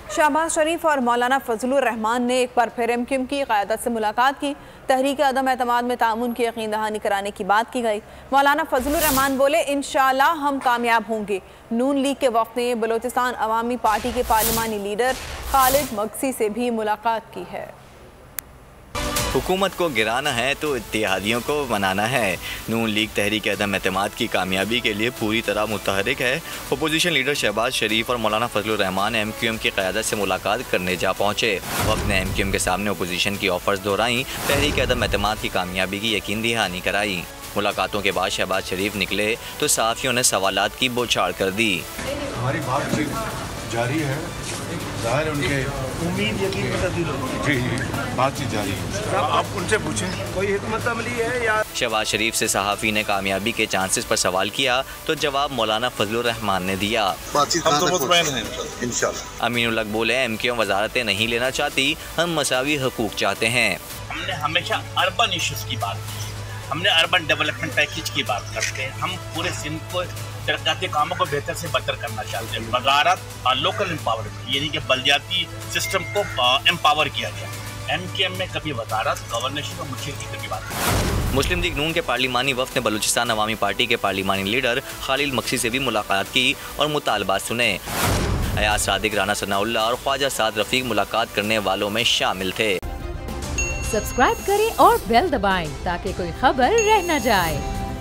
शहबाज शरीफ और मौलाना फजलुर रहमान ने एक बार फिर MQM की क़यादत से मुलाकात की। तहरीक अदम एतमाद में ताउन की यकीन दहानी कराने की बात की गई। मौलाना फजलुर रहमान बोले, इंशाअल्लाह हम कामयाब होंगे। नून लीग के वफ़द ने बलोचिस्तान अवामी पार्टी के पार्लिमानी लीडर खालिद मक्सी से भी मुलाकात की है। हुकूमत को गिराना है तो इत्तेहादियों को मनाना है। नून लीग तहरीक अदम एतमाद की कामयाबी के लिए पूरी तरह मुतहरिक है। अपोजिशन लीडर शहबाज शरीफ और मौलाना फजलुर रहमान MQM की क़यादत से मुलाकात करने जा पहुँचे। वक्त ने MQM के सामने अपोजिशन की ऑफर्स दोहराई, तहरीक अदम एतमाद की कामयाबी की यकीन दहानी कराई। मुलाकातों के बाद शहबाज शरीफ निकले तो सहाफ़ियों ने सवालात की बौछार कर दी। हमारी बातचीत जारी है, ज़ाहिर उनके उम्मीद यकीन में तब्दील होगी। जी बातचीत जारी है, आप उनसे पूछें कोई हिकमत अमली है या। शहबाज शरीफ से सहाफ़ी ने कामयाबी के चांसेस पर सवाल किया तो जवाब मौलाना फजलुर रहमान ने दिया। हम तो मुतमईन हैं इंशाअल्लाह। अमीनुल हक बोले, MQM वजारतें नहीं लेना चाहती, हम मसावी हकूक चाहते हैं। हमने हमेशा अर्बन इश्यूज की बात की, हमने अर्बन डेवलपमेंट पैकेज की बात करते हैं। हम पूरे सिंध को तरक्याती कामों को बेहतर से बेहतर करना चाहते हैं। वजारत और लोकल एम्पावरमेंट यानी कि बलदियाती सिस्टम को एम्पावर किया गया। MQM में कभी वजारत, गवर्नरशिप और मुश्किल की कभी बात नहीं। मुस्लिम लीग नून के पार्लिमानी वफ़द ने बलूचिस्तान अवामी पार्टी के पार्लिमानी लीडर खालिद मक्सी से भी मुलाकात की और मुतालबात सुने। अयाज सादिक, राना सनाउल्लाह और ख्वाजा साद रफीक मुलाकात करने वालों में शामिल थे। सब्सक्राइब करें और बेल दबाएं ताकि कोई खबर रह न जाए।